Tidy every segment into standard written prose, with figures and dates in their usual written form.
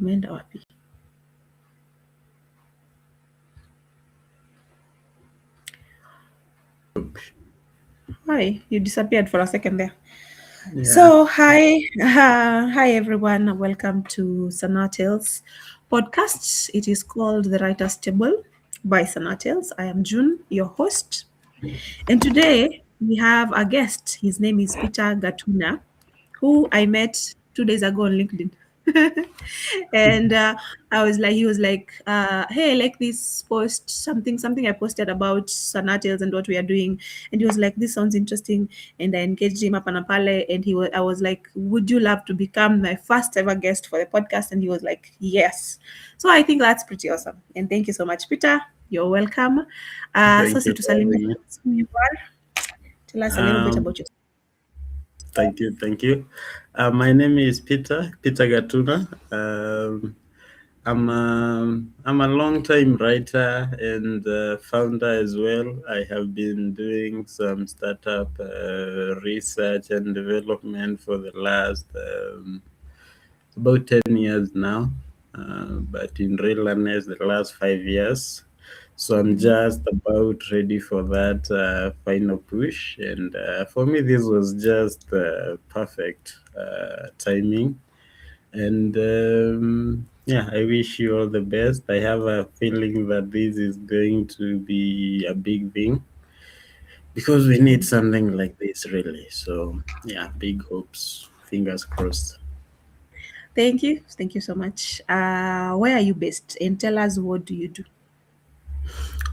Umeenda wapi? Hi, you disappeared for a second there. Yeah. So, hi everyone. Welcome to SanaaTales podcast. It is called The Writer's Table by SanaaTales. I am June, your host. And today we have a guest. His name is Peter Gatuna, who I met 2 days ago on LinkedIn. And he was like, hey, I like this post, something I posted about SanaaTales and what we are doing. And he was like, this sounds interesting. And I engaged him up on a pale. And I was like, would you love to become my first ever guest for the podcast? And he was like, yes. So I think that's pretty awesome. And thank you so much, Peter. You're welcome. Thank So you for having me. who you are. Tell us a little bit about yourself. Thank you. My name is Peter Gatuna. I'm a long-time writer and founder as well. I have been doing some startup research and development for the last about 10 years now, but in real earnest, the last 5 years. So I'm just about ready for that final push. And for me, this was just perfect timing. And yeah, I wish you all the best. I have a feeling that this is going to be a big thing because we need something like this, really. So yeah, big hopes, fingers crossed. Thank you. Thank you so much. Where are you based? And tell us, what do you do?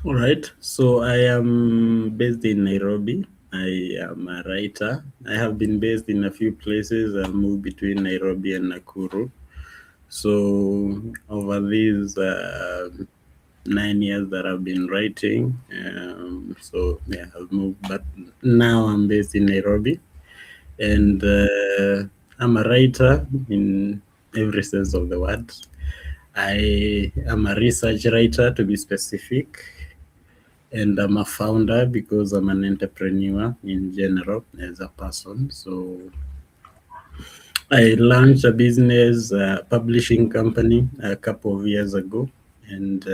All right. So I am based in Nairobi. I am a writer. I have been based in a few places. I've moved between Nairobi and Nakuru. So over these 9 years that I've been writing, so yeah, I've moved, but now I'm based in Nairobi, and I'm a writer in every sense of the word. I am a research writer, to be specific, and I'm a founder because I'm an entrepreneur in general as a person. So I launched a business publishing company a couple of years ago, and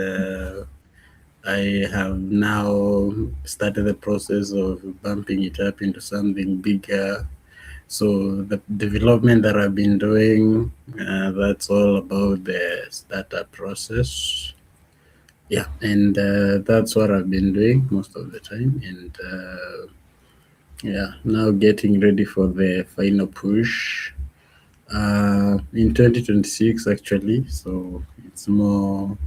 I have now started the process of bumping it up into something bigger. So the development that I've been doing, that's all about the startup process. Yeah, and that's what I've been doing most of the time. And yeah, now getting ready for the final push in 2026, actually. So it's more.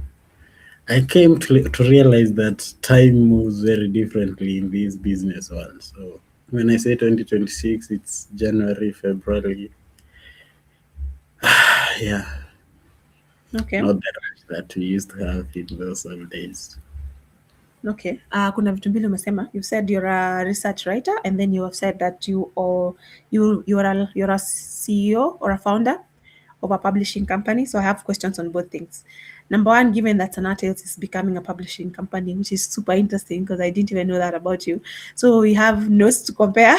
I came to realize that time moves very differently in this business world. So when I say 2026, it's January, February. Yeah, Okay. not the rush that we used to have in those old days. Okay. Kuna vitu mbili umesema. You said you're a research writer, and then you have said that you're a CEO or a founder of a publishing company. So I have questions on both things. Number one, given that SanaaTales is becoming a publishing company, which is super interesting because I didn't even know that about you. So we have notes to compare.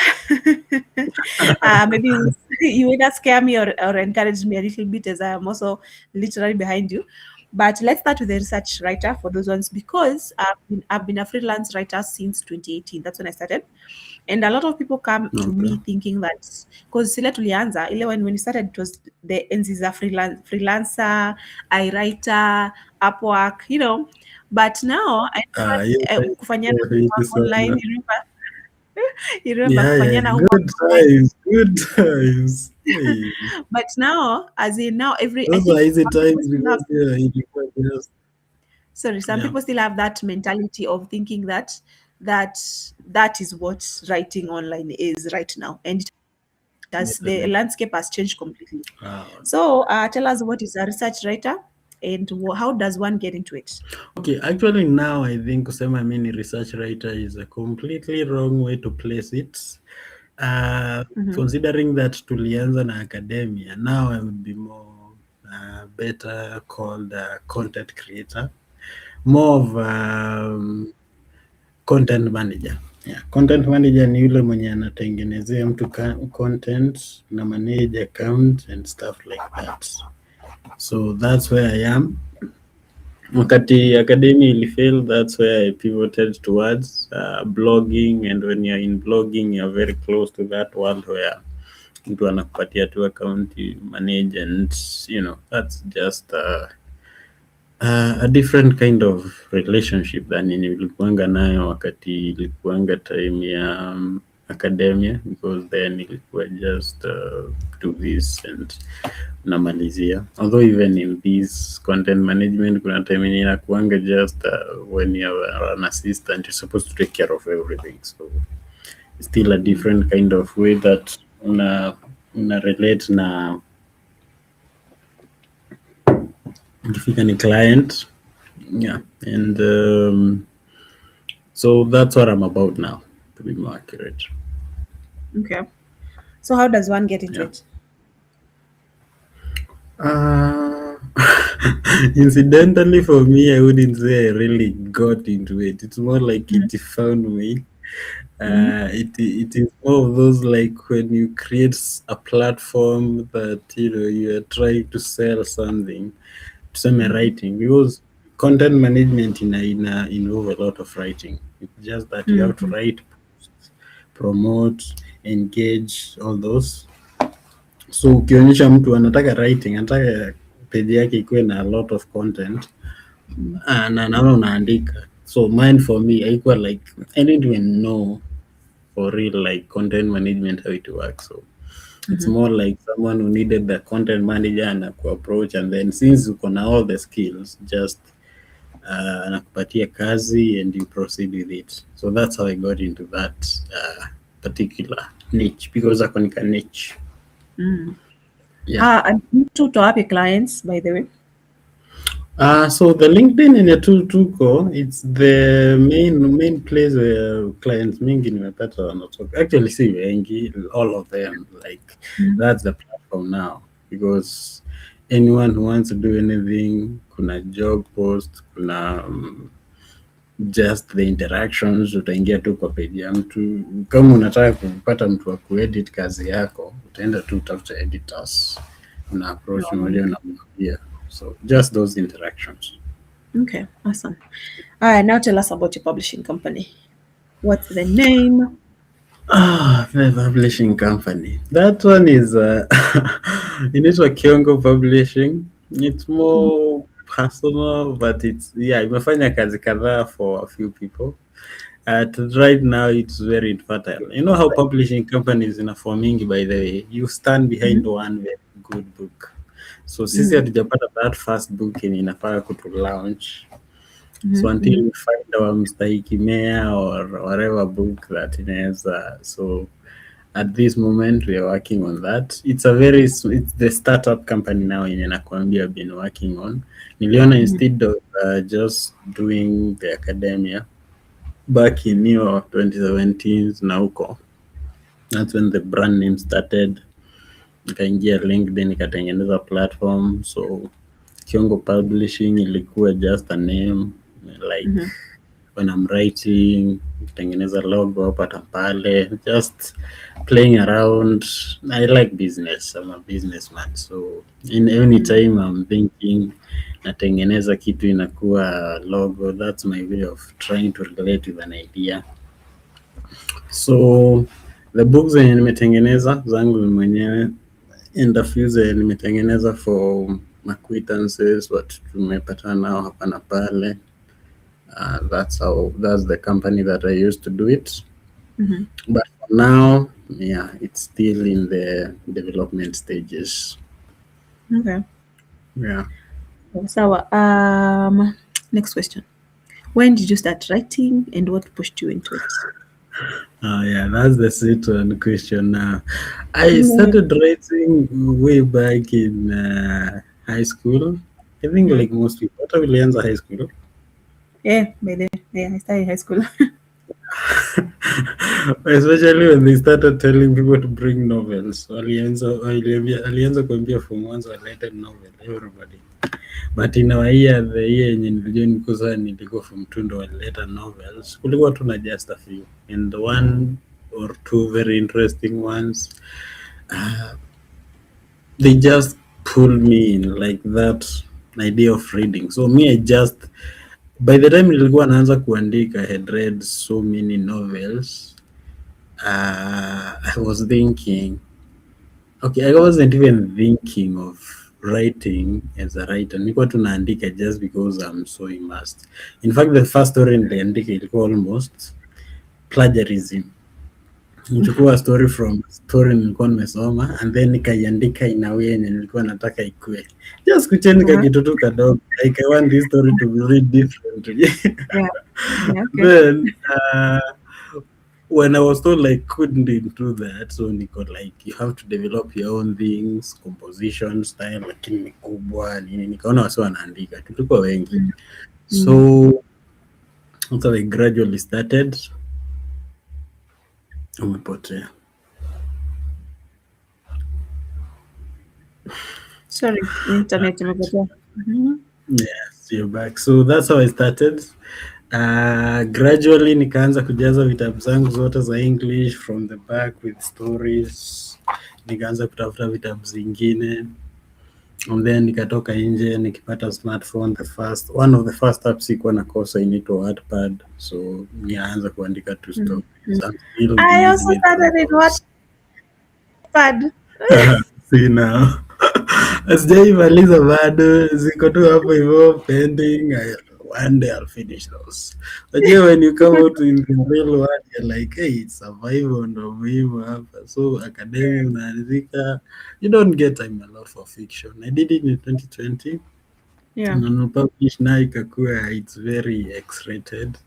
Maybe you either scare me or encourage me a little bit, as I am also literally behind you. But let's start with the research writer for those ones, because I've been a freelance writer since 2018. That's when I started. And a lot of people come to Okay. me thinking that, because sile tulianza ile when we started, it was the enzi za freelancer, I writer, Upwork, But now I Yes, kufanyana online, sana. you remember Yeah, yeah, kufanyana good online. times, good times. Hey, But now, as in now, I those think are easy some people times still have, because yeah, you just some yeah. people still have that mentality of thinking that is what writing online is right now, and the Definitely. landscape has changed completely. Wow. So, tell us, what is a research writer, and how does one get into it? Okay, actually now I think kusema mimi ni research writer is a completely wrong way to place it. Considering that tulianza na academia, now I would be more better called a content creator, more of content manager. Yeah, content manager ni yule mwenye anatengenezea mtu content na manage account and stuff like that. So that's where I am. Wakati academy ilifail, that's where I pivoted towards blogging, and when you're in blogging, you're very close to that world where mtu anakupatia tu account you manage, and that's just a different kind of relationship than yenye ilikuanga nayo wakati ilikuanga time ya academia, because then ilikuwa just do this and namalizia. Although even in this content management kuna time yenye inakuanga just when you're an assistant you're supposed to take care of everything, so still a different kind of way that una relate na ikifika ni client. Yeah, and so that's what I'm about now, to be more accurate. Okay. So how does one get into Yeah. it? Uh, Incidentally, for me, I wouldn't say I really got into it. It's more like it found me. Mm-hmm. It is more of those like when you create a platform that you are trying to sell something, some writing, because content management in involve a lot of writing. It's just that you have to Mm-hmm. write, promote, engage, all those. So ukionyesha mtu anataka writing, anataka page yake ikuwe na a lot of content, na naona unaandika. So mine for me haikuwa like I didn't even know for real like content management how it works. So it's more like someone who needed the content manager and approach, and then since uko na all the skills, just anakupatia kazi and you proceed with it. So that's how I got into that particular niche, because ako nika niche. Yeah. And to happy clients, by the way. So the LinkedIn in a tuko, it's the main place where clients mingi nimepata wanatoka. Actually si wengi, all of them, like that's the platform now, because anyone who wants to do anything, kuna job post, kuna just the interactions, utaingia tu kwa page ya mtu. Kama unataka kupata mtu wa kuedit kazi yako, utaenda tu utafuta editors, una approach mmoja unamwambia. So just those interactions. Okay, awesome. All right, now tell us about your publishing company. What's the name? The publishing company. That one is inaitwa Kiongo Publishing. It's more personal, but it's imefanya kazi kadhaa for a few people. Right now it's very infertile. You know how publishing companies inaformingi, by the way, you stand behind one very good book. So sisi hatujapata that first book yenye inafaa kutu launch. So until we find our mstahiki meya or whatever book that inaweza. So at this moment we are working on that. It's the startup company now yenye nakwambia I've been working on. Niliona instead of just doing the academia back in 2017 na huko, that's when the brand name started. Nikaingia LinkedIn nikatengeneza platform, so Kiongo Publishing ilikuwa just a name, like when I'm writing, tengeneza logo hapa pale, just playing around. I like business, I'm a businessman, so in any time I'm thinking natengeneza kitu inakuwa logo. That's my way of trying to relate with an idea. So the books zenye nimetengeneza zangu mwenyewe, and a few zenye nimetengeneza for acquaintances, watu tumepatana nao hapa na pale. That's the company that I used to do it. But for now, it's still in the development stages. Okay. Yeah. So, next question. When did you start writing and what pushed you into it? Yeah, that's the sweet one question now. I started writing way back in high school. I think like most people. Hata ulianza high school? Yeah, by the way, I started high school. Especially when they started telling people to bring novels. Alianza kuambia form 1 related novel, everybody. But in our year, the year yenye nilijua nikusa nilikuwa form 2 ndo walileta novels. Kulikuwa tu na just a few. And one or two very interesting ones, they just pulled me in, like that idea of reading. So me, I just, by the time nilikuwa naanza kuandika, I had read so many novels. I was thinking, okay, I wasn't even thinking of writing as a writer. Nilikuwa tu naandika just because I'm so immersed. In fact, the first story niliandika ilikuwa almost plagiarism. Nichukua story from story nilikuwa nimesoma and then nikaiandika in a way yenye nilikuwa nataka ikue. Just kuchange Uh-huh. kakitu tu kadogo. Like I want this story to be read differently. Yeah. Yeah. Okay. Then when I was told like couldn't do that, so niko like you have to develop your own things, composition style, lakini ni kubwa nini, nikaona wasi wanaandika, tulikuwa wengi, Mm. Mm. so so I gradually started. Umepotea. Sorry, internet imepotea. Mhm. Yes, you're back. So that's how I started. Gradually nikaanza kujaza vitabu zangu zote za English from the back with stories. Nikaanza kutafuta vitabu zingine. And then nikatoka nje nikipata smartphone, one of the first apps ikuwa na kosa inaitwa Wattpad. So nianza kuandika tu Mm. stories. Mm. I'm still I also busy with started in those. Wattpad. See now. Sijaimaliza bado, ziko tu hapo hivyo pending. One day I'll finish those. Unajua when you come out in the real world, you're like, hey, it's survival ndo muhimu hapa. So academia unaandika, you don't get time a lot for fiction. I did it in 2020. Yeah. Na publish na ikakuwa it's very X-rated.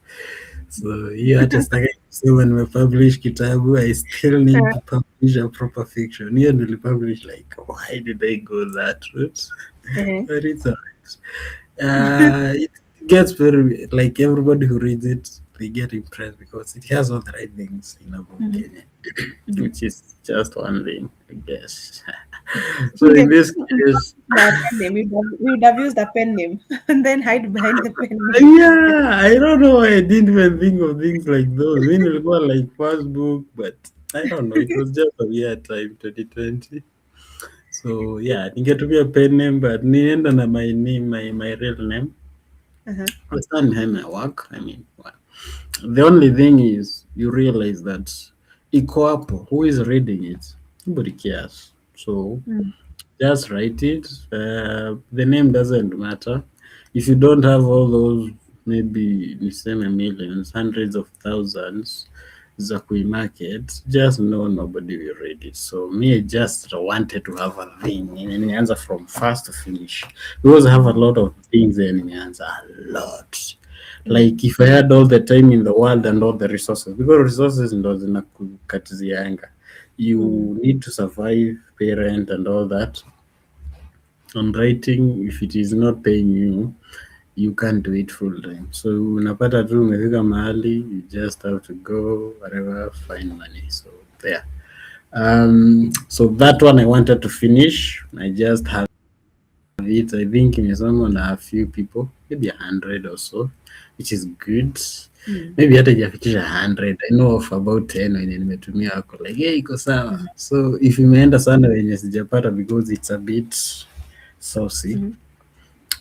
So hiyo hata sitaki kusema nimepublish kitabu, I still need Yeah. to publish a proper fiction. Hiyo nilipublish like why did I go that route? Eh. But it's alright. It gets very, like everybody who reads it, they get impressed because it has all the right things in a book, Mhm. Mhm. which is just one thing, I guess. So Okay. in this case, The pen name. We would have used the pen name and then hide behind the pen name. yeah, I don't know why I didn't even think of things like those. We nilikuwa like first book, but I don't know. It was just a weird time, 2020. So yeah, ningetumia pen name, but nienda na my name, my real name. Uh-huh. I stand behind my work. I mean, well, the only thing is you realize that iko hapo, who is reading it? Nobody cares. So Mm. just write it. The name doesn't matter. If you don't have all those, maybe niseme millions, hundreds of thousands za kuimarket, just know nobody will read it. So me, I just wanted to have a thing. Nimeanza from first to finish. Because I have a lot of things and nimeanza a lot. Mm. Like if I had all the time in the world and all the resources, because resources ndo zinakukatizianga. Mm. You need to survive, pay rent and all that. On writing, if it is not paying you, you can't do it full time. So unapata tu umefika mahali, you just have to go wherever, find money. So there. So that one I wanted to finish. I just have it. I think imesomwa na a few people, maybe 100 or so, which is good. Mm. Maybe hata ijafikisha 100. I know of about 10 wenye nimetumia wako like, hey, iko sawa. Mhm. So if imeenda sana wenye sijapata because it's a bit saucy, Mhm.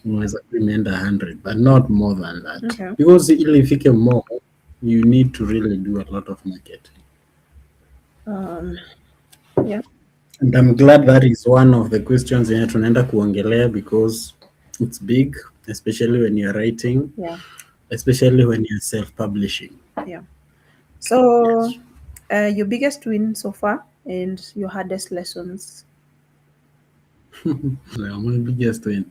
unaweza kuwa imeenda 100 but not more than that, Okay. because ili ifike more you need to really do a lot of marketing. Um, yeah. And I'm glad that is one of the questions yenye tunaenda kuongelea because it's big, especially when you're writing, Yeah. especially when you're self-publishing. Yeah. So, Yes. your biggest win so far and your hardest lessons. Well, my biggest win.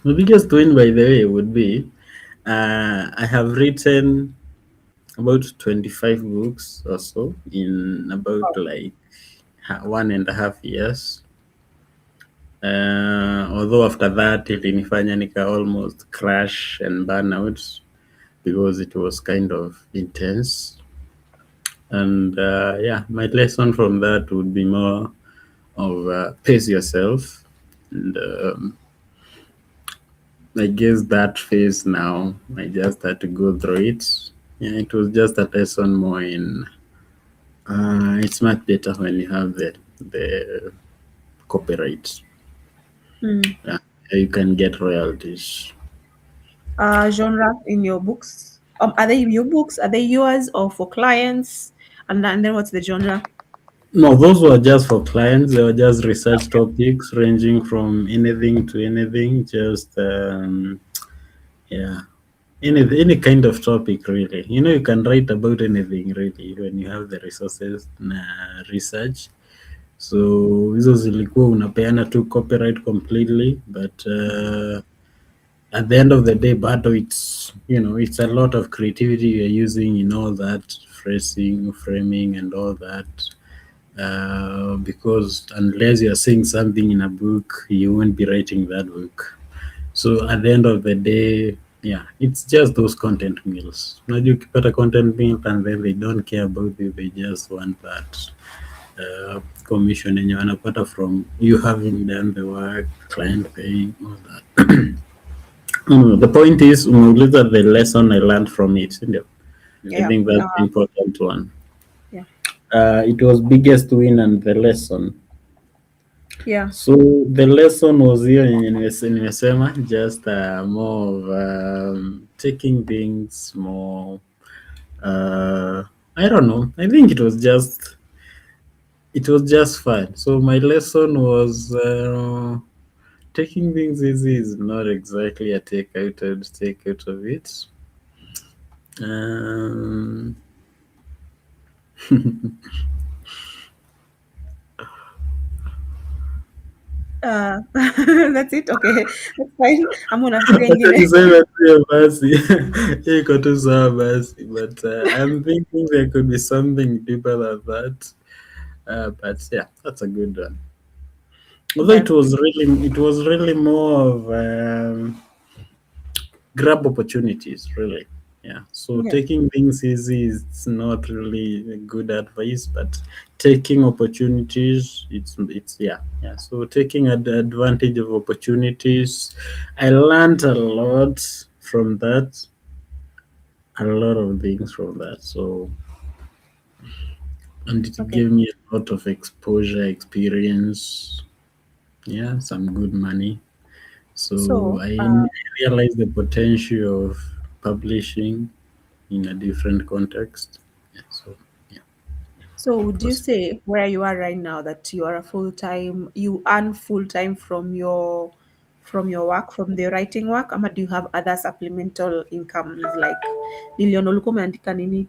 My biggest win, by the way, would be I have written about 25 books or so in about Oh. like 1.5 years. Although after that ilinifanya nika almost crash and burn out because it was kind of intense. And yeah, my lesson from that would be more of pace yourself. And I guess that phase now, I just had to go through it. Yeah, it was just a lesson more in. It's much better when you have the copyright. Mm. Yeah, you can get royalties. Genre in your books? Are they your books? Are they yours or for clients? And then what's the genre? No, those were just for clients. They were just research topics ranging from anything to anything. Just yeah, any kind of topic really. You can write about anything really when you have the resources na research. So hizo zilikuwa unapeana tu copyright completely, but at the end of the day, bado it's a lot of creativity you're using in all that phrasing, framing, and all that. Because unless you're saying something in a book, you won't be writing that book. So at the end of the day, yeah, it's just those content meals. Unajua ukipata content meal and then they don't care about you, they just want that commission yenye wanapata from you having done the work, client paying, all that. The point is, umeuliza the lesson I learned from it, sindio? I Yeah. think that's the important one. Yeah. It was biggest win and the lesson. Yeah. So the lesson was hiyo yenye nimesema, just more of taking things more. I don't know. I think it was just fun. So my lesson was taking things easy is not exactly a take out of it. Um, That's it. Okay, that's fine. I'm unafikiria Acha ingine. niseme tu hiyo basi. Hiyo iko tu sawa basi, but I'm thinking there could be something deeper than that. But yeah, that's a good one. Although Okay. it was really more of grab opportunities, really. Yeah. So Yeah. taking things easy is not really a good advice, but taking opportunities, it's yeah. So taking advantage of opportunities, I learned a lot from that, a lot of things from that. So and it Okay. gave me a lot of exposure, experience, yeah, some good money. So So, I realized the potential of publishing in a different context. Yeah, so yeah, so it would you was. say where you are right now that you are you earn full time from your work, from the writing work, or do you have other supplemental incomes like niliona ulikuwa umeandika nini?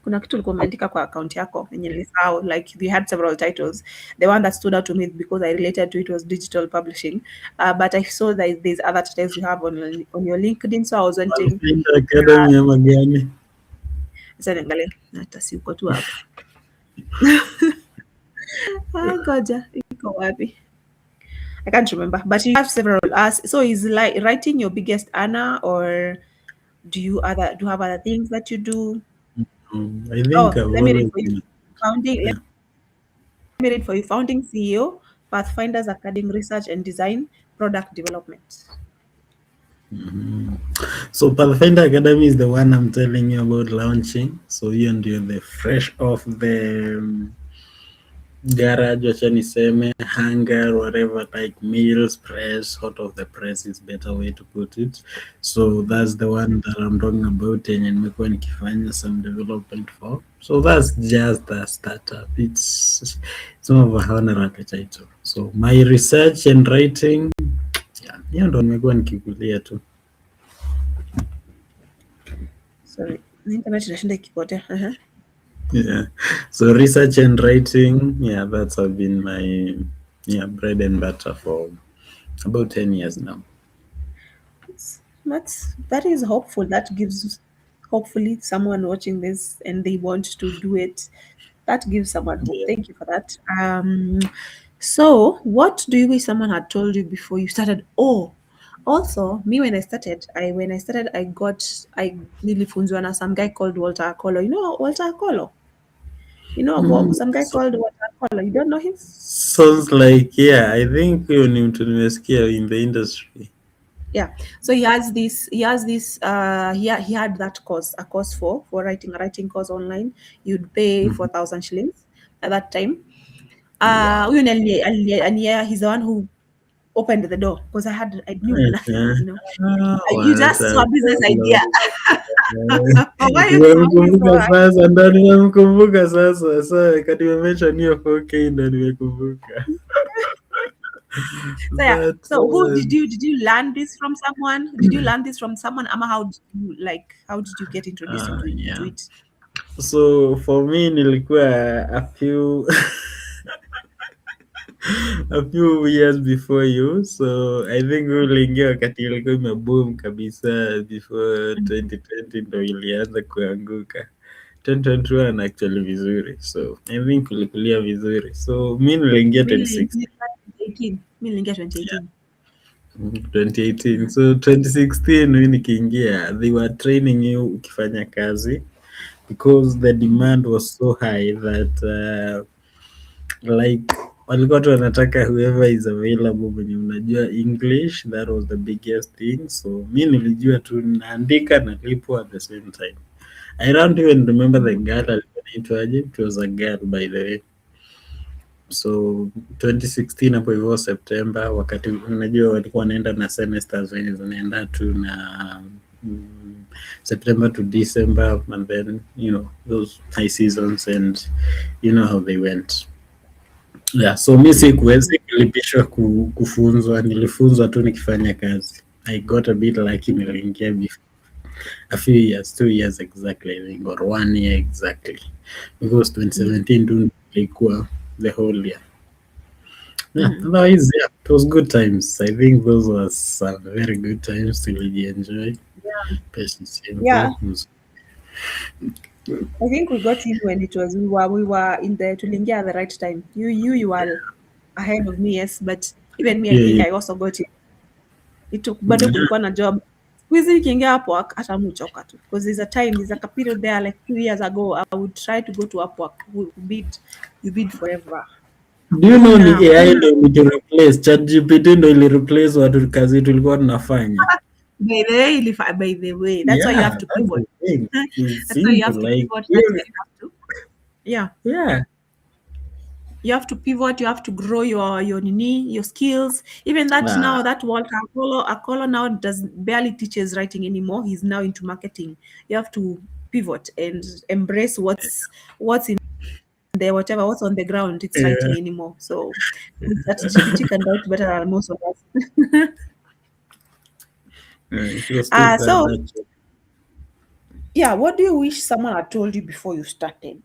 Kuna kitu ulikuwa umeandika kwa account yako yenye nilisahau, like you had several titles. The one that stood out to me because I related to it was digital publishing. But I saw that there's other titles you have on your LinkedIn, so I was wanting. Pathfinder Academy ama gani? Sasa niangalie hata si uko tu hapa. Ngoja iko wapi? I can't remember, but you have several. So is like writing your biggest earner, or do you have other things that you do? I think Oh, I've let me read always for you. been. Founding. Let Yeah. me read for you. Founding CEO, Pathfinders Academy Research and Design, Product Development. So Pathfinder Academy is the one I'm telling you about launching. So you and you the fresh off the garage, wacha niseme hanger, whatever, like meals press, hot of the press is better way to put it. So that's the one that I'm talking about yenye nimekuwa nikifanya some development for. So that's just a startup. It's more of a honorary title. So my research and writing, yeah, hiyo ndo nimekuwa nikikulia tu. Sorry, internet inashinda ikipotea. Yeah. So research and writing, yeah, that's have been my bread and butter for about 10 years now. That is hopeful. That gives hopefully someone watching this and they want to do it. That gives someone hope. Yeah. Thank you for that. So what do you wish someone had told you before you started? Oh, also me when I started I nilifunzwa na some guy called Walter Akolo. You know Walter Akolo? You know Mm, some guy so called Walter Akolo. You don't know him? sounds like, yeah, I think huyo ni mtu nimesikia in the industry. Yeah, so he had that course, a course for writing, a writing course online. You'd pay Mhm. 4,000 shillings at that time. Wow. Huyu ndiye he's the one who opened the door because I knew nothing, Uh-huh. You just saw a business idea. Why are you smiling so Nimemkumbuka hard? sasa, ndo nimemkumbuka sasa. Sa wakati umemention hiyo 4K ndo nimekumbuka. So yeah. But So who did you learn this from someone? Did you learn this from someone? Ama how did you get introduced to yeah. it? So for me nilikuwa a few a few years before you, so I think uliingia wakati ilikuwa imeboom kabisa before 2020 ndo ilianza kuanguka. 2021 actually vizuri, so I think ulikulia vizuri, so mi niliingia Really, 2016. 2018. Me niliingia 2018. 2018, so 2016 mi nikiingia they were training you ukifanya kazi because the demand was so high that like walikuwa tu wanataka whoever is available mwenye unajua English, that was the biggest thing. So mi nilijua tu naandika nalipwa at the same time. I don't even remember the girl alikuwa anaitwaje, it was a girl by the way. So 2016 hapo hivyo September, wakati unajua walikuwa wanaenda na semesters zenye zinaenda tu na September to December, and then those high seasons, and you know how they went. Yeah, so mi sikuwezi kulipishwa kufunzwa, nilifunzwa tu nikifanya kazi. I got a bit lucky, niliingia before a few years, 2 years exactly I think, or 1 year exactly, because 2017 tu ilikuwa the whole year. Yeah, otherwise, yeah, it was good times. I think those were some very good times to really enjoy. Patient Yeah, simple. I think we got in when it was we were in the tuliingia at the right time. You were ahead of me, yes, but even me, I think Yeah, I also got it. It took bado kulikuwa na job. Siku hizi nikiingia Upwork hata mchoka tu because there's like a period there like 2 years ago I would try to go to Upwork. You bid forever. do you know ni Now, AI ndo replace ChatGPT, ndo replace watu kazi tulikuwa tunafanya. by the way, that's why you have Yeah, to that's pivot. the thing. It's That's why you simple. have to Like, pivot. That's yeah, why you have to, yeah. yeah, You have to pivot, you have to grow your skills. Even that ah, now, that Walter Akolo now does barely teaches writing anymore. He's now into marketing. You have to pivot and embrace what's in there, what's on the ground. It's yeah. writing anymore. So that GPT can write better than most of us. It was too bad So that. yeah, what do you wish someone had told you before you started?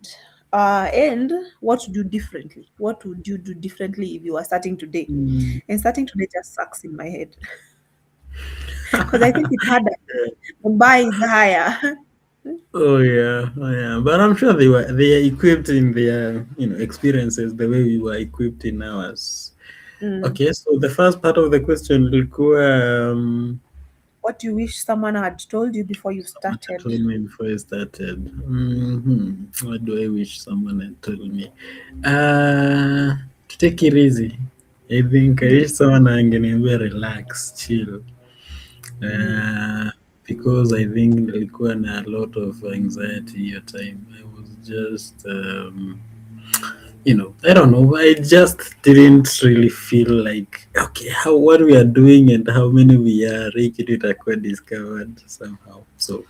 And what to do differently? What would you do differently if you were starting today? Mm. And starting today just sucks in my head because I think it's harder. The buy is higher. Oh yeah, oh yeah. But I'm sure they are equipped in their experiences the way we were equipped in ours. Mm. Okay, so the first part of the question ilikuwa What do you wish someone had told you before you someone had started? told me before I started. What do I wish someone had told me? To take it easy. I think I Mm. wish someone angeniambia relax, chill. Mm. Uh, because I think nilikuwa na a lot of anxiety hiyo time. I was just I don't know, I just didn't really feel like, okay, how what we are doing and how many we are making it itakuwa discovered somehow. So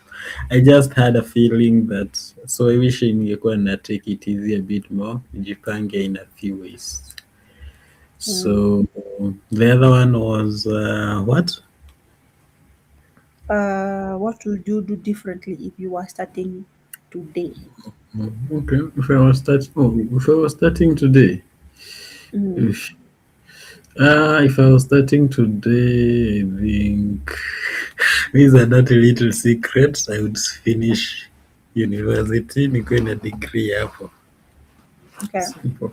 I just had a feeling that, so I wish ningekuwa na take it easy a bit more, nijipange in a few ways. Mm. So the other one was what? What would you do differently if you were starting today? Okay, if I was starting today, Mm. if if I was starting today, I think these are not a little secrets. I would finish university, nikuwe na degree hapo. Okay. Simple.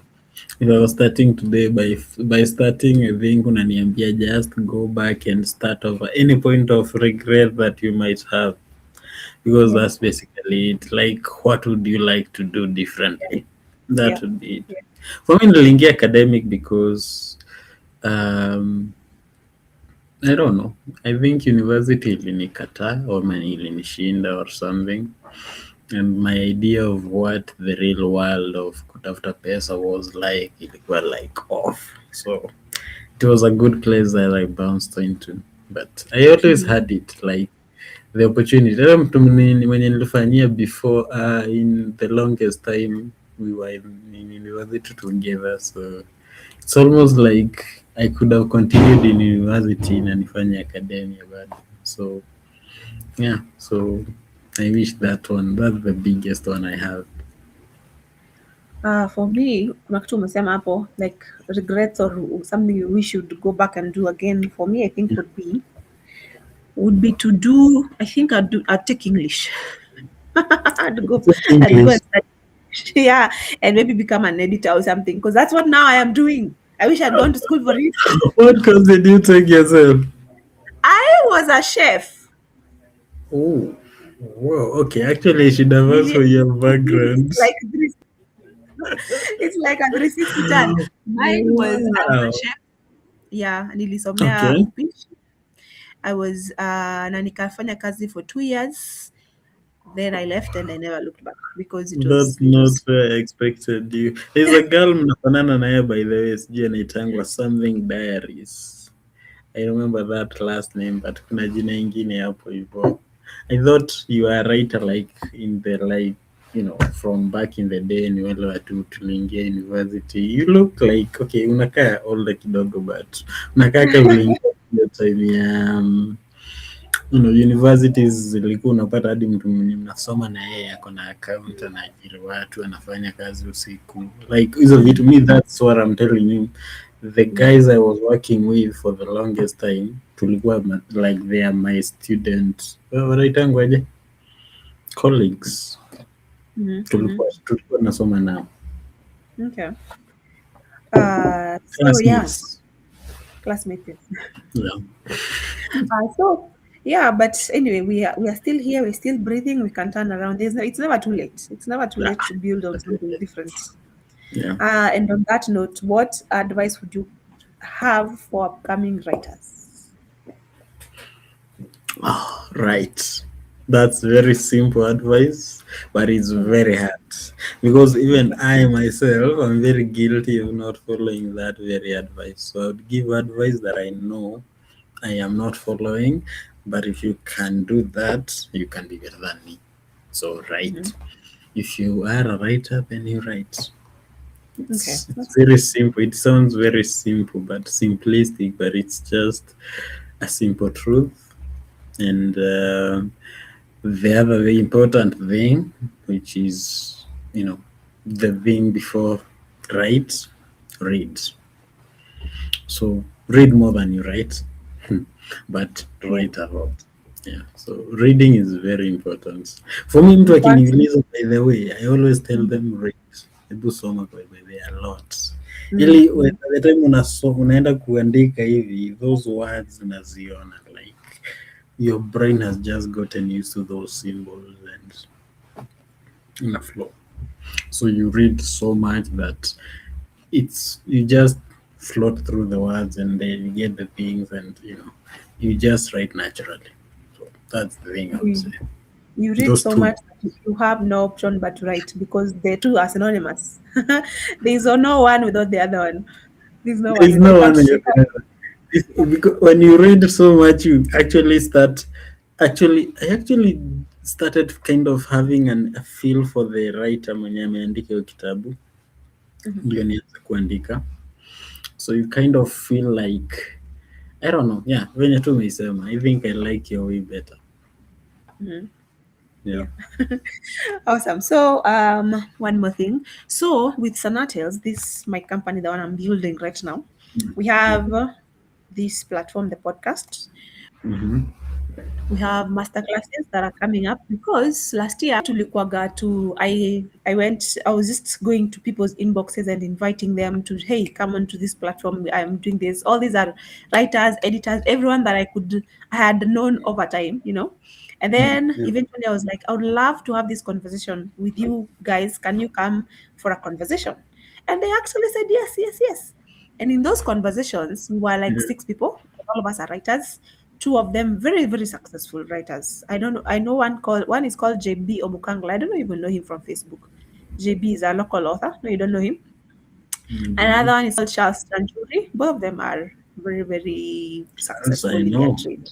If I was starting today, by starting, I think unaniambia just go back and start over any point of regret that you might have, because Yeah. that's basically it. Like, what would you like to do differently? That Yeah. would be it. For me, niliingia academic because um, I don't know. I think university ilinikataa or ilinishinda or something. And my idea of what the real world of kutafuta pesa was like, ilikuwa like off. So it was a good place that I bounced into, but I always Mhm. had it like the opportunity. Hata mtu mwenye nilifanyia before in the longest time we were in university together, so it's almost like I could have continued in university na nifanye academia bado. So yeah, so I wish that one. That's the biggest one I have. For me, kuna kitu umesema hapo, like regrets or something you wish you'd go back and do again. For me, I think would be to do. I think I'd take English. I'd go English. and study. Yeah, and maybe become an editor or something. Because that's what now I am doing. I wish I'd gone to school for it. What course did you take yourself? I was a chef. Oh, wow. Okay, actually, I should have asked Really, for your it's background. like it's like a 360 turn. Mine was I was a Wow. chef. Yeah, nilisomea Okay, upishi. I was na nikafanya kazi for 2 years. Then I left and I never looked back because it that's was it not was where I expected you. There's a girl mnafanana naye by the way, sijui anaitangwa something diaries. I remember that last name, but kuna jina ingine hapo hivyo. I thought you were a writer like in the like from back in the day ni wale watu tuliingia university. You look like okay, unakaa older kidogo but unakaa kama uliingia hiyo time ya universities zilikuwa unapata hadi mtu mwenye mnasoma na yeye ako na account anaajiri watu anafanya kazi usiku like hizo vitu me that's what I'm telling you the mm, guys I was working with for the longest time tulikuwa like they are my student wanaitangwaje colleagues mhm, mhm. tulikuwa tunasoma nao Okay. So yeah, classmates. classmates. Yes. Yeah. So yeah, but anyway, we are still here. We're still breathing. We can turn around. It's never too late. It's never too Yeah. late to build on something different. Yeah. And on that note, what advice would you have for upcoming writers? Right. That's very simple advice, but it's Mhm, very hard because even mhm, I myself I'm very guilty of not following that very advice. So I would give advice that I know I am not following, but if you can do that, you can be better than me. So mhm. write. If you are a writer, then you write. Okay, It's that's very simple. It sounds very simple, but simplistic, but it's just a simple truth. And the other very important thing, which is, the thing before write, read. So read more than you write, but yeah. write a lot. Yeah. So reading is very important. For me, mtu One thing. akiniuliza by the way, I always tell Mm, them read. Hebu soma by the way a lot. mm, Ili mm. by the time unaenda kuandika hivi, those words unaziona like your brain has just gotten used to those symbols and in a flow. So you read so much that it's you just float through the words and then you get the things and you just write naturally. So that's the thing I would say. You, you read Those so two. much that you have no option but to write because the two are synonymous. There's no one without the other one. There's no one There's without. In no fact, one you against another. Because when you read so much, you actually start. Actually, I actually started kind of having a feel for the writer mwenye ameandika hiyo kitabu can. ndio nianze kuandika. So you kind of feel like I don't know. Yeah, venye tu umeisema. I think I like your way better. Mhm. Yeah. Yeah. Awesome. So, one more thing. So, with SanaaTales, this my company, the one I'm building right now, we Yeah. have this platform, the podcast. Mm-hmm. We have master classes that are coming up because last year tulikuwaga to I was just going to people's inboxes and inviting them to, hey, come onto this platform. I'm doing this. All these are writers, editors, everyone that I had known over time, And then Yeah. eventually I was like, I would love to have this conversation with you guys. Can you come for a conversation? And they actually said yes, yes, yes. And in those conversations, we were like Yeah. 6 people. All of us are writers. Two of them very, very successful writers. I don't know. I know one is called JB Obukangla. I don't even know him from Facebook. JB is a local author. No, you don't know him. Mm, Another no. one is called Charles Tanjuri. Both of them are very, very Charles, successful I in their know. trade.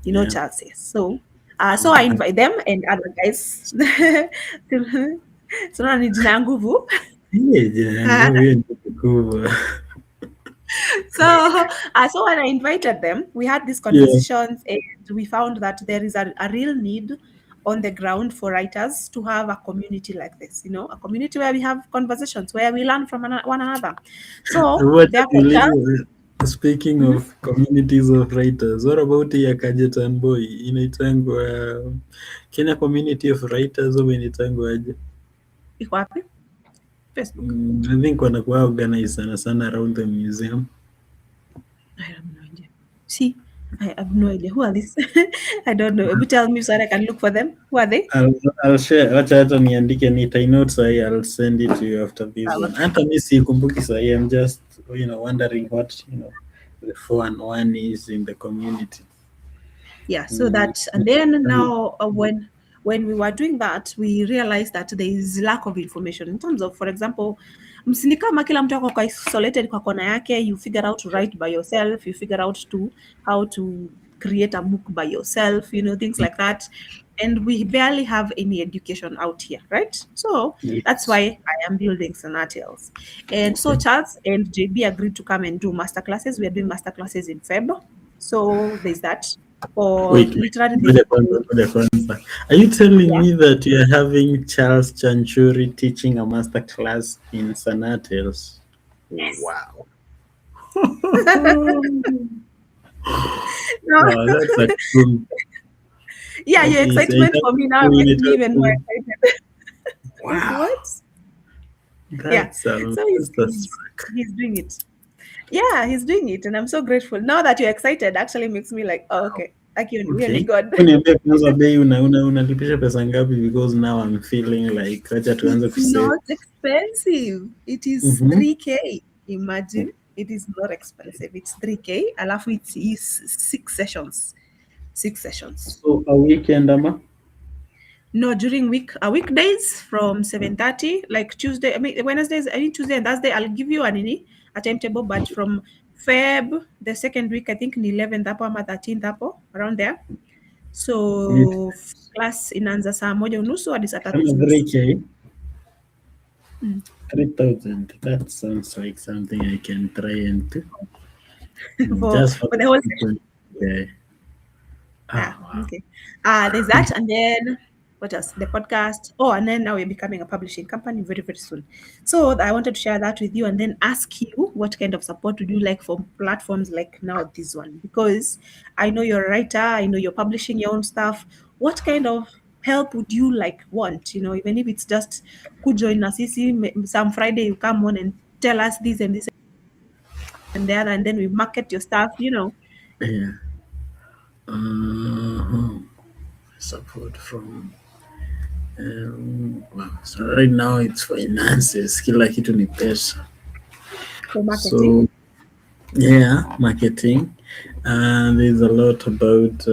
You know Yeah. Charles, yes. So I invite them and other guys. So now ni jina ya nguvu. Yeah, jina yangu hiyo ni kubwa. So when I invited them, we had these Yeah. conversations, and we found that there is a real need on the ground for writers to have a community like this. A community where we have conversations, where we learn from one another. So What therefore, Charles, actually, speaking mhm, of communities of writers, what about hii ya Kajetan Boy inaitangwa Kenya Community of Writers au inaitangwa aje? iko wapi? Facebook. I think wanakuwa organized sana sana around the museum. I have no idea. See, I have no idea. Who are these? I don't know. Maybe tell me so that I can look for them. Who are they? I'll, I'll share. Wacha hata niandike nitai note sahi. I'll send it to you after this one. Okay. Hata mi sikumbuki sahi. I'm just wondering what the 4-1 is in the community. Yeah, so Mm. that, and then now, when we were doing that, we realized that there is lack of information in terms of, for example, msini kama kila mtu ako isolated kwa kona yake, you figure out to write by yourself, you figure out to how to create a book by yourself, things like that. And we barely have any education out here, right? So that's why Yes. I am building SanaaTales. And so Okay. Charles and JB agreed to come and do master classes. We are doing master classes in Feb. So there's that. Or Wait. literally there's Ngoja kwanza, ngoja kwanza. Are you telling yeah. me that you are having Charles Chanchuri teaching a master class in SanaaTales? Yes. Wow. No. Wow, that's a cool. Yeah, That your is excitement for me now makes me even more cool. excited. Wow. What? Yeah. That's So he's, he's astonishing. he's doing it. Yeah, he's doing it, and I'm so grateful. Now that you're excited, actually makes me like, oh, okay, like you Okay. and God. Niambie kwanza bei unalipisha pesa ngapi, because now I'm feeling like acha tuanze It's kusave. not expensive. It is Mhm. 3K. Imagine it is not expensive. It's 3K. Alafu is 6 sessions. 6 sessions. So a weekend ama? No, during weekdays from 7:30, like Tuesday, I mean Wednesdays, I mean Tuesday and Thursday, I'll give you a timetable, but from Feb, the second week, I think in 11th hapo ama 13th hapo, around there. It So class inaanza saa moja unusu hadi saa tatu kama unusu. 3K, Mm. 3,000. That sounds like something I can try and do. for Just for for the whole people. Yeah. Ah, Oh, wow. okay. There's that, and then what else? The podcast. Oh, and then now we're becoming a publishing company very, very soon. So I wanted to share that with you, and then ask you what kind of support would you like from platforms like now this one? Because I know you're a writer, I know you're publishing your own stuff. What kind of help would you like want? Even if it's just could join us. Some Friday you come on and tell us this and the other, and then we market your stuff. Yeah. Uh-huh. Support from wow. So right now it's finances. Kila kitu ni pesa. For marketing. So yeah, marketing. There's a lot about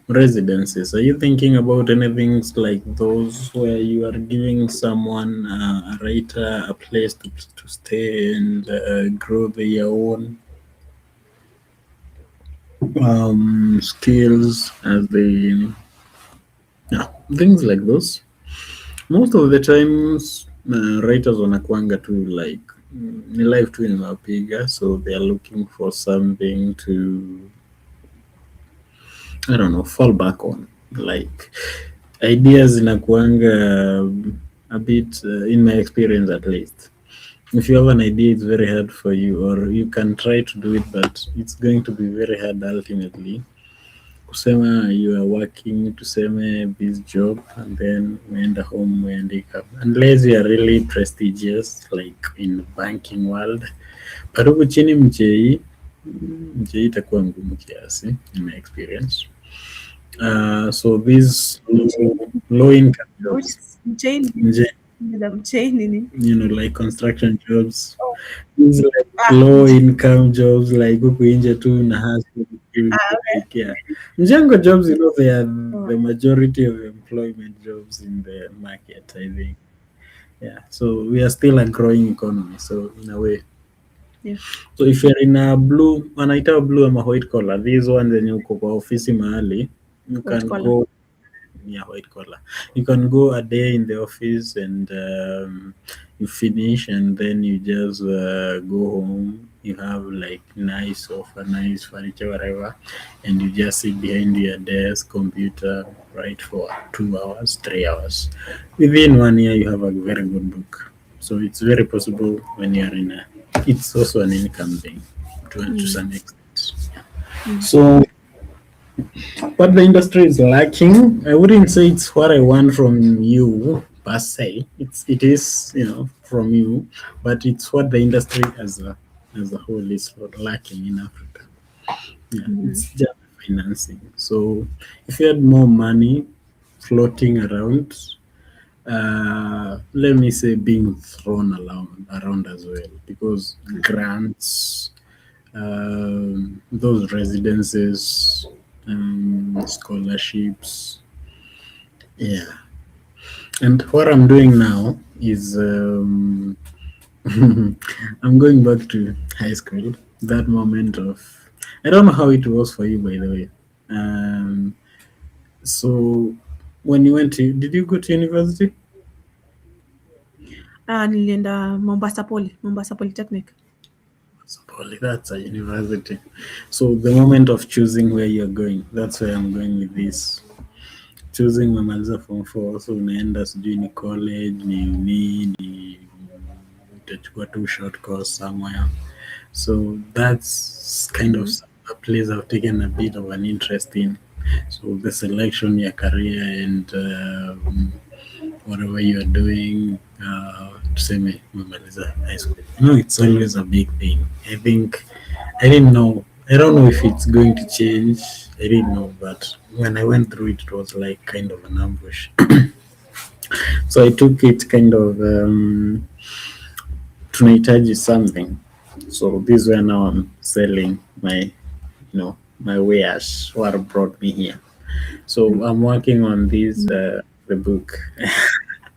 residences. Are you thinking about anything like those where you are giving someone, a writer, a place to stay and grow their own skills as they, yeah, things like those? Most of the times writers wanakuanga tu like ni life tu inawapiga, so they are looking for something to, I don't know, fall back on. Like ideas inakuanga a bit, in my experience at least. If you have an idea, it's very hard for you, or you can try to do it, but it's going to be very hard ultimately. Kusema you are working, tuseme this job, and then umeenda home umeandika, unless you are really prestigious like in banking world, but huku chini mjei itakuwa ngumu kiasi in my experience. So these low income jobs, Chain. nje, The chain in it. like construction jobs, Oh, these like ah, low income jobs, like huku nje tu na hustle, okay. like, yeah. Mjengo jobs, they are Oh, the majority of employment jobs in the market, I think. Yeah, so we are still a growing economy, so in a way. Yeah. So if you're in a blue, wanaita blue ama white collar, these ones zenye uko kwa ofisi mahali, you White can collar. go, yeah, white collar. You can go a day in the office and you finish, and then you just go home. You have like nice sofa, nice furniture, whatever, and you just sit behind your desk, computer, write for 2 hours, 3 hours. Within 1 year, you have a very good book. So it's very possible when you're in a. It's also an income thing to Mm. some extent. Mm. So what the industry is lacking, I wouldn't say it's what I want from you per se. It is from you, but it's what the industry as a whole is lacking in Africa. Yeah, Mm. it's just financing. So if you had more money floating around, let me say being thrown around as well, because grants, those residences, scholarships. Yeah. And what I'm doing now is I'm going back to high school. That moment of, I don't know how it was for you, by the way. Um, so when you went to, did you go to university? Nilienda Mombasa Polytechnic. So probably that's a university. So the moment of choosing where you're going, that's where I'm going with this. Choosing umemaliza form 4, so unaenda sijui ni college ni uni ni utachukua tu short course somewhere. So that's kind of Mm. a place I've taken a bit of an interest in. So the selection, your career, and whatever you're doing, tuseme umemaliza high school. It's always a big thing. I think I didn't know. I don't know if it's going to change. I didn't know, but when I went through it, it was like kind of an ambush. So I took it kind of tunahitaji something. So this is where now I'm selling my wares. What brought me here. So I'm working on this Mm. the book.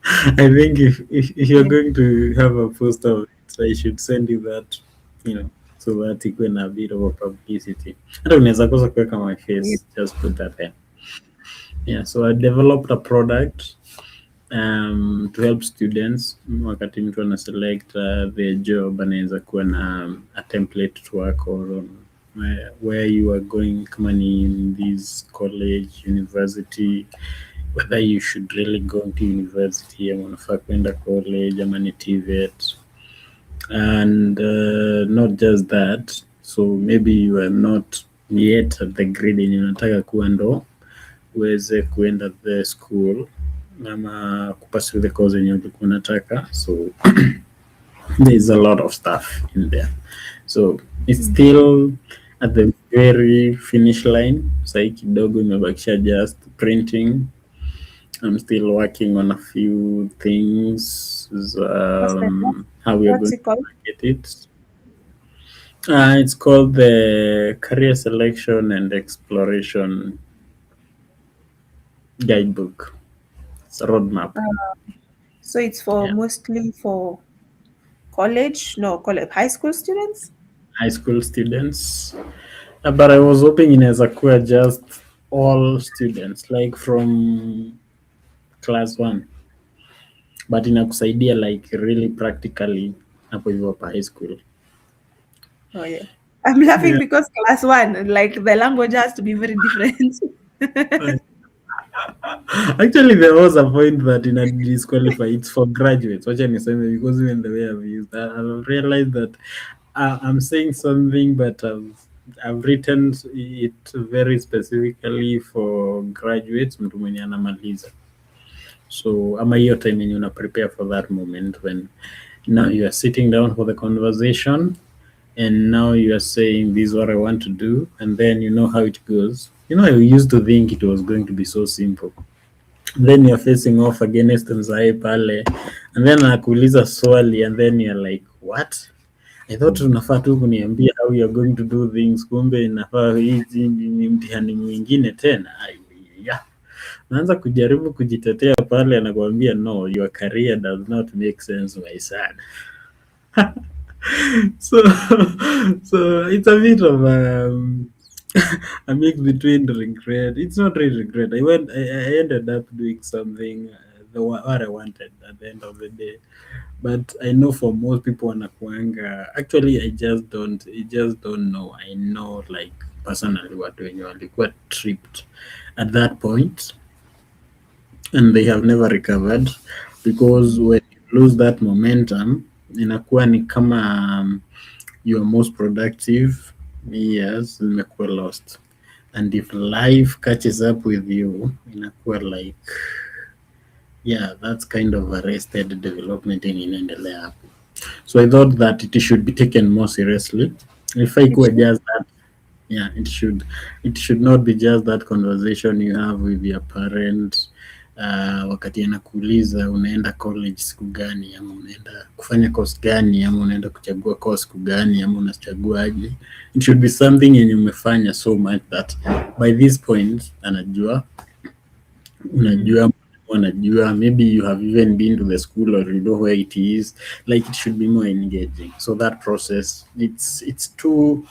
I think if you're Yeah. going to have a poster of it, I should send you that, so that ikuwe na a bit of a publicity. Hata unaweza kosa kuweka my Yeah. face, just put that there. Yeah, so I developed a product to help students wakati mtu ana select their job, anaweza kuwa na a template to work on where you are going, kama ni in this college, university, whether you should really go to university ama unafaa kwenda college ama ni TVET. And not just that, so maybe you are not yet at the grade yenye unataka kuwa ndo uweze kuenda the school ama kupursue the course yenye ulikuwa unataka. So there's a lot of stuff in there. So it's Mm. still at the very finish line. Sahii kidogo imebakisha just printing. I'm still working on a few things, What's the how we are what's going it to called? market it. It's called the Career Selection and Exploration Guidebook. It's a roadmap. So it's for Yeah, mostly for college, no, college, high school students? high school students. But I was hoping inaweza kuwa just all students, like from class 1, but inakusaidia like really practically hapo hivyo hapa high school. Oh yeah. I'm laughing Yeah. because class one, like the language has to be very different. Actually, there was a point that in a disqualify, it's for graduates. Wacha niseme, because even the way I've used that, I've realized that I'm saying something, but I've written it very specifically for graduates, mtu mwenye anamaliza. So ama hiyo time yenye una prepare for that moment when now you are sitting down for the conversation, and now you are saying this is what I want to do, and then you know how it goes. I used to think it was going to be so simple. Then you're facing off against mzae pale, and then anakuuliza swali, and then you're like, what? I thought unafaa tu kuniambia how you're going to do things, kumbe inafaa hizi ni mtihani mwingine tena. Yeah. Naanza kujaribu kujitetea pale, anakuambia no, your career does not make sense my son. So so it's a bit of a mix between regret. It's not really regret. I ended up doing something what I wanted at the end of the day. But I know for most people wanakuanga actually I just don't know. I know like personally watu wenye walikuwa tripped at that point and they have never recovered because when you lose that momentum inakuwa ni kama your most productive years zimekuwa lost, and if life catches up with you inakuwa like yeah, that's kind of arrested development in inaendelea hapo. So I thought that it should be taken more seriously. If I It could should. just that, yeah, it should not be just that conversation you have with your parent wakati anakuuliza unaenda college siku gani, ama unaenda kufanya course gani, ama unaenda kuchagua course siku gani, ama unachaguaje. It should be something yenye umefanya so much that by this point anajua, unajua, wanajua, maybe you have even been to the school or you know where it is. Like it should be more engaging, so that process it's too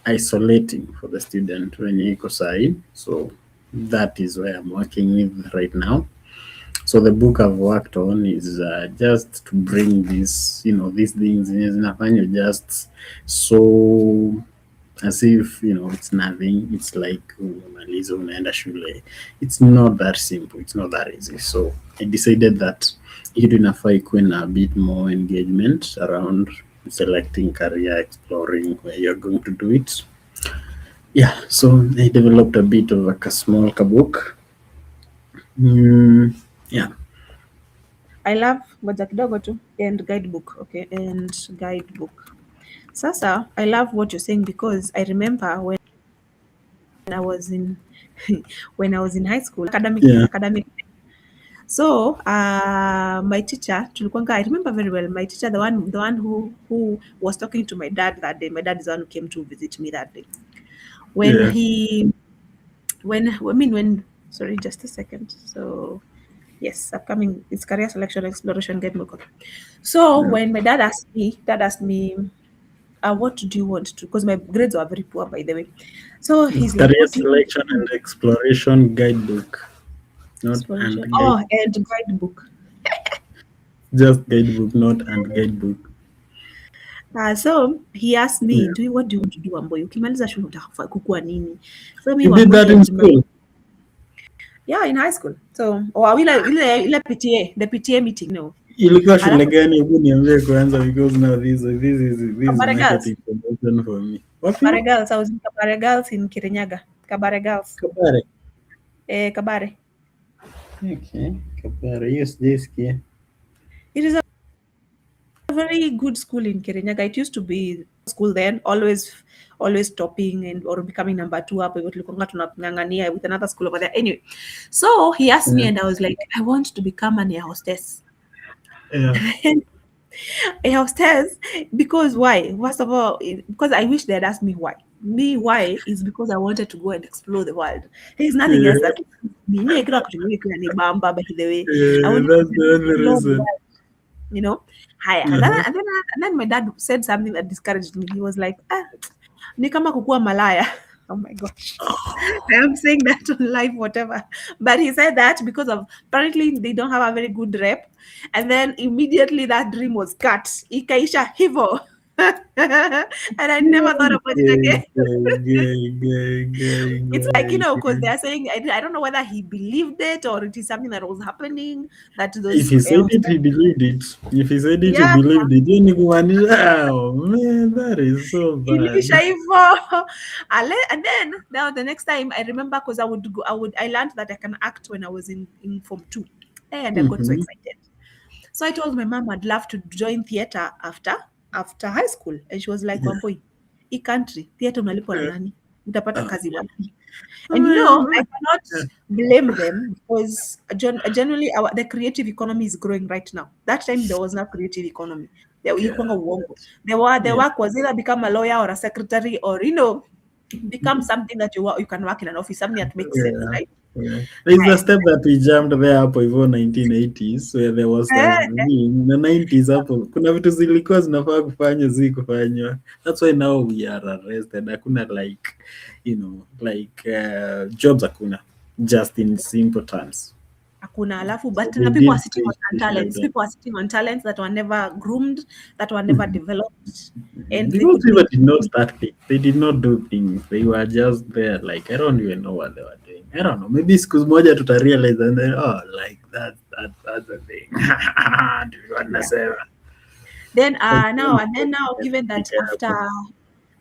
isolating for the student when iko sahi. So that is where I'm working with right now. So the book I've worked on is just to bring this, you know, these things zenye zinafanywa just so as if, you know, it's nothing. It's like unamaliza unaenda shule. It's not that simple, it's not that easy. So I decided that kitu inafaa ikuwe na a bit more engagement around selecting career, exploring where you're going to do it. Yeah, so I developed a bit of like a small book. Yeah. I love moja kidogo tu and guidebook. Okay, and guidebook. Sasa, I love what you're saying because I remember when I was in when I was in high school, Yeah. academic. So, my teacher, tulikuwanga, I remember very well, my teacher, the one who was talking to my dad that day. My dad is the one who came to visit me that day. When Yeah. he, when, sorry, just a second. So, yes, upcoming, it's career selection exploration guidebook. So Yeah. when my dad asked me, what do you want to? Because my grades were very poor, by the way. So he's like, Career what do you want selection to do? and exploration guidebook, not and Exploration. guide, Oh, and guidebook. just guidebook, not and guidebook. So he asked me, Yeah. what do you want to do, Amboy? Ukimaliza shule unataka kukua nini? So me You did Wamboi, that in school? yeah, in high school. So, or ile PTA, the PTA meeting, no. Ilikuwa shule Alafu gani? Hebu niambie kwanza, because now this is Kabare market Girls. information for me. Wapi? Kabare Girls. I was in Kabare Girls in Kirinyaga. Kabare Girls. Kabare. Kabare. Okay. Kabare. Yes, sijaisikia. It is a very good school in Kirinyaga. It used to be school then, always topping and or becoming number two hapo hivyo tulikuwa tunang'ang'ania with another school over there. Anyway, so he asked me Yeah. and I was like, I want to become an air hostess. Yeah. Air hostess, because why? First of all, because I wish they'd asked me why. Me, why is because I wanted to go and explore the world. There's nothing else Yeah. that me. By the way, I Yeah, wanted that's to the only explore the reason. world. You know, haya, Uh-huh. and then my dad said something that discouraged me. He was like, ni kama kukua malaya. Oh my gosh. I am saying that on live, whatever. But he said that because of apparently they don't have a very good rep. And then immediately that dream was cut. Ikaisha hivo. And I never thought about it again. It's like, because they're saying, I don't know whether he believed it or it is something that was happening. That If those, he said it, he believed it. If he said it, he yeah, believed it. Yeye ni kumaanisha, oh man, that is so bad. iliisha hivyo. And then now the next time I remember, because I learned that I can act when I was in Form 2. And I got so Mm-hmm. excited. So I told my mom I'd love to join theater after high school. And she was like, Yeah. Wamboi, hii country, theater unalipwa na nani? Utapata Oh, kazi wapi? And I man. cannot blame them because generally the creative economy is growing right now. That time there was no creative economy. There ilikuwanga Yeah. uongo. The Yeah. work was either become a lawyer or a secretary or become something that you can work in an office, something that makes sense, Yeah. right? Yeah. There's the step that we jumped there hapo hivyo 1980s where there was like Eh, in the 90s hapo kuna vitu zilikuwa zinafaa kufanywa zi kufanywa. That's why now we are arrested. Hakuna like like jobs hakuna. Just in simple terms. hakuna. Alafu So but they now people are did sitting on things like talents. that. People are sitting on talents that were never groomed, that were never Mhm. developed, and they Because could people make did not start things. They did not do things. They were just there. Like I don't even know what they were doing. I don't know. Maybe siku moja tuta realize and then like that's a thing. Tulikuwa yeah. tunasema. Then But now and then now, given that fika hapo.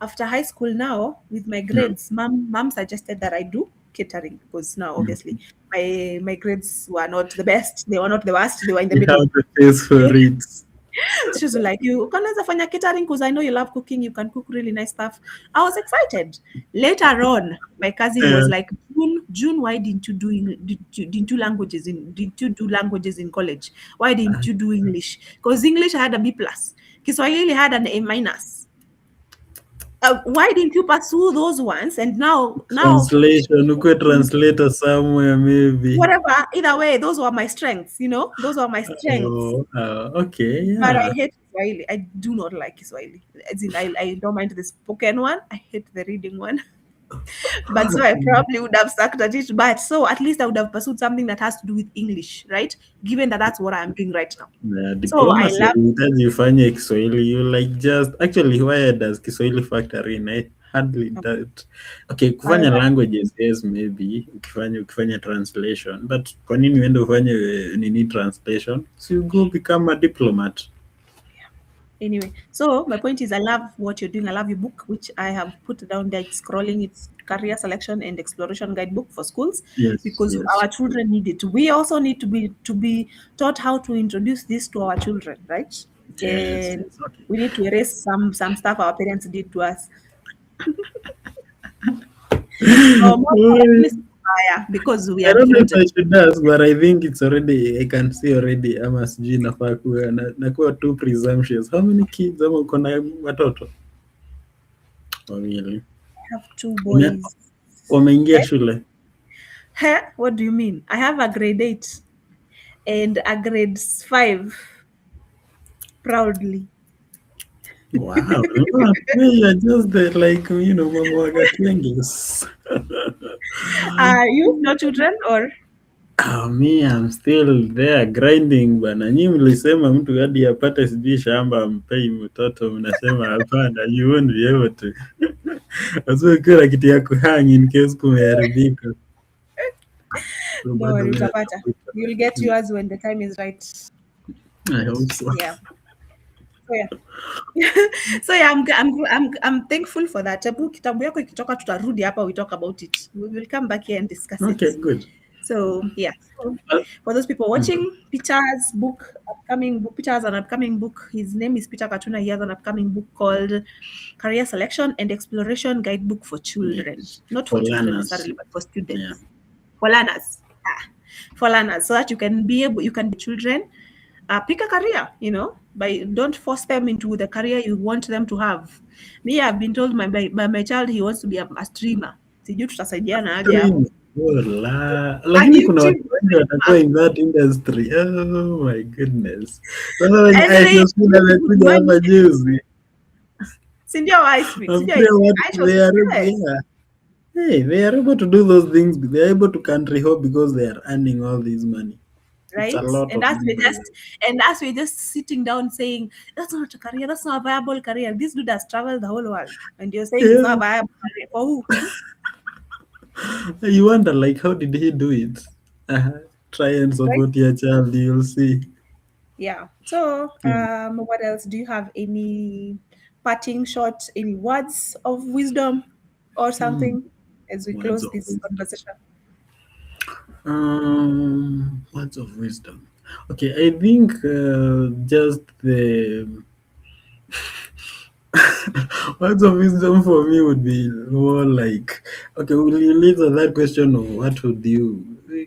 after high school now with my Mm. grades, mom suggested that I do catering because now Mm. obviously my grades were not the best. They were not the worst. They were in the You middle. have the face for it. She was like, you can fanya catering because I know you love cooking. You can cook really nice stuff. I was excited. Later on, my cousin Yeah. was like, June, why didn't you do didn't you do languages in college? Why didn't you do English? Because English I had a B plus. Kiswahili had an A minus. Why didn't you pursue those ones? And now Translation. Ukwe translator somewhere maybe. whatever. Either way, those were my strengths. Those were my strengths. Okay. But I Yeah. hate Kiswahili. I do not like Kiswahili. As in, I don't mind the spoken one. I hate the reading one. But so I probably would have sucked at it. But so at least I would have pursued something that has to do with English, right? Given that that's what I'm doing right now. Na So I diplomacy love. haihitaji ufanye Kiswahili. You like just actually where does Kiswahili factor in? I hardly doubt. Okay, kufanya I languages yes maybe ukifanya translation but kwa nini uende ufanye nini translation? So you go become a diplomat. Anyway, so my point is, I love what you're doing. I love your book, which I have put down there. It's scrolling. It's career selection and exploration guidebook for schools Yes, because yes. our children need it. We also need to be taught how to introduce this to our children, right? Yes, And yes. Okay. we need to erase some stuff our parents did to us. So more Well, publicity fire because we I are don't know if different. I should ask, but I think it's already, I can see already ama sijui nafaa kuwa nakuwa too presumptuous. How many kids ama uko na watoto? Wawili. I have two Wame- boys. Wameingia Hey, shule? hey, what do you mean? I have a grade 8 and a grade 5 proudly. Wow. You are just like, mama wa Gatwengis. Are you no children or Me, I'm still there grinding bana. Nyinyi mlisema mtu hadi apate sijui shamba ampei mtoto, mnasema hapana, you won't be able to. Sasa kila kitu ya kuhang in case kumeharibika. So no bado worry, mimi utapata. natafuta. You'll get yours when the time is right. I But hope so. yeah. So yeah. So yeah, I'm thankful for that. Kitabu yako ikitoka tutarudi hapa, we talk about it. We will come back here and discuss Okay, it. good. So yeah. So Uh, for those people mhm. watching, Peter's an upcoming book. His name is Peter Katuna. He has an upcoming book called Career Selection and Exploration Guidebook for Children. Yes. Not for For children learners. necessarily, but for Yeah. students. For learners. For learners. So that you can be children. Pick a career, by don't force them into the career you want them to have. Me, I've been told by my child he wants to be a streamer. Sijui tutasaidiana aje hapo. Dream. Oh, la. A Lakini kuna watu YouTube wengi watakuwa streamer. in that industry. Oh my goodness. Sasa wenye Every Aisha good amekuja hapa morning. juzi. Si ndio ice cream, si ndio Ambia what Aisha they are able, yes, yeah. Hey, they are able to do those things. They are able to country hop because they are earning all this money. It's a right? lot And of as money we're by just and as we're just sitting down saying that's not a career, that's not a viable career. This dude has traveled the whole world, and you're saying it's not a the viable career for who? way. You wonder like how did he do it? Uh-huh. Try and Right? support your child, you'll see. Yeah. So, Mm, what else? Do you have any parting shots, any words of wisdom or mm. something as we Words close of this wisdom. conversation? Words of wisdom. Okay, I think just the words of wisdom for me would be more like, okay, will you leave that question of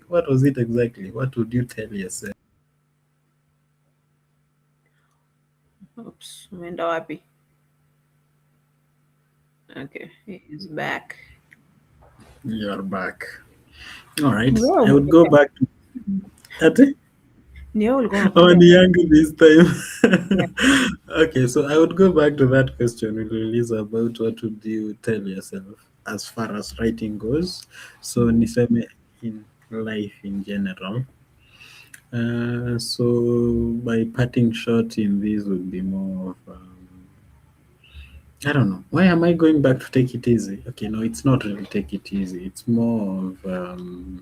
what was it exactly? What would you tell yourself? Oops, umeenda wapi? Okay, he's back. You're back. All right. Wewe I would go umependa. back to Ate? Ni wewe ulikuwa Oh, umependa. ni yangu this time. Yeah. Okay, so I would go back to that question we release about what would you tell yourself as far as writing goes. So niseme in life in general. So my parting shot in this would be more of I don't know. Why am I going back to take it easy? Okay, no, it's not really take it easy. It's more of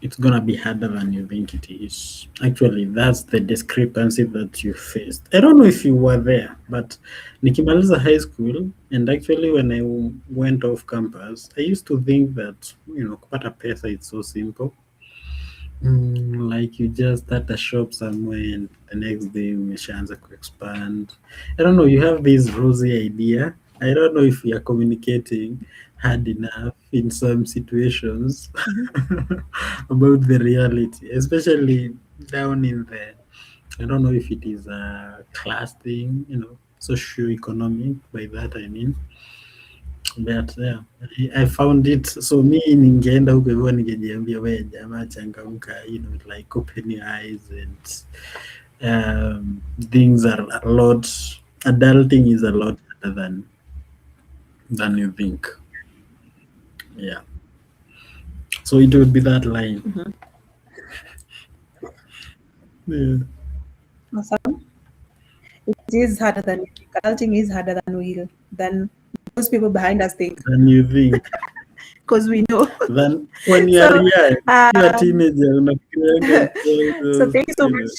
it's gonna be harder than you think it is. Actually, that's the discrepancy that you faced. I don't know if you were there, but nikimaliza high school and actually when I went off campus, I used to think that kupata pesa it's so simple. Like you just start a shop somewhere and the next day umeshaanza expand. I don't know, you have this rosy idea. I don't know if we are communicating hard enough in some situations Mhm. about the reality, especially down in the, I don't know if it is a class thing, socio-economic, by that I mean. But yeah, I found it so me ningeenda huko hivyo ningejiambia we jamaa changamka, like open your eyes and things are a lot, adulting is a lot better than you think. Yeah. So it would be that line. Mhm. Yeah. Awesome. It is harder than we think. Adulting is harder than most people behind us think. Than you think. Because we know. Than when you are So young, you are um teenager, unafikirianga it's all so those, thank you so much.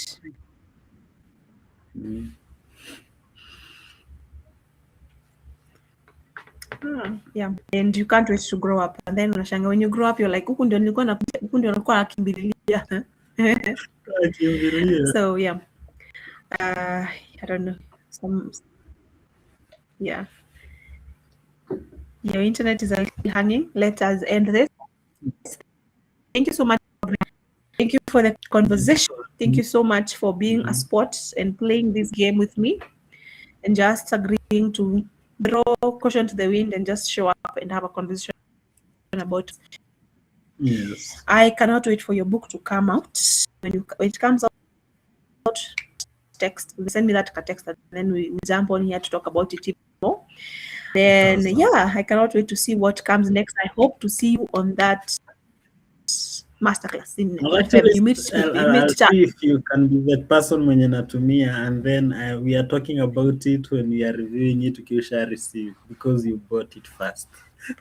Mm. Yeah. And you can't wait to grow up. And then unashanga when you grow up you're like huku ndio nilikuwa nakuja, huku ndio nilikuwa nakimbilia. Akimbilia. So yeah. I don't know. Some yeah. Your internet is a little hanging. Let us end this. Thank you so much. Thank you for the conversation. Thank you so much for being a Mhm. sport and playing this game with me and just agreeing to throw caution to the wind and just show up and have a conversation about. Yes. I cannot wait for your book to come out. When it comes out, text, send me that text and then we jump on here to talk about it even more. Then Awesome. yeah, I cannot wait to see what comes next. I hope to see you on that masterclass I'll in Feb. actually, You meet I'll see if you can be the person mwenye natumia, and then we are talking about it when we are reviewing it ukisha receive because you bought it first.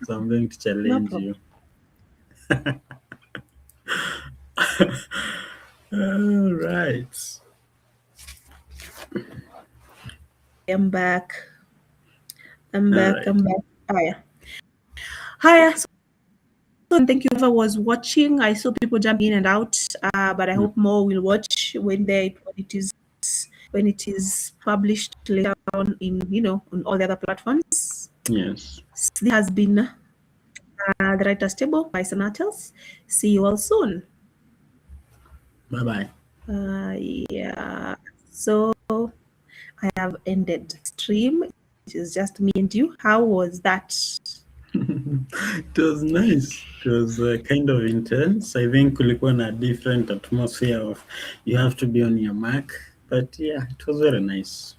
So I'm going to no challenge problem. you. All right. I'm back. I'm All back. right. I'm back. Hiya. Hiya. So thank you whoever was watching. I saw people jumping in and out, but I Mm. hope more will watch when it is published later on in on all the other platforms. Yes. This has been the Writers Table by SanaaTales. See you all soon. Bye bye. Yeah. So I have ended the stream. It is just me and you. How was that? It was nice. It was kind of intense. I think kulikuwa na different atmosphere of you have to be on your mark. But yeah, it was very nice.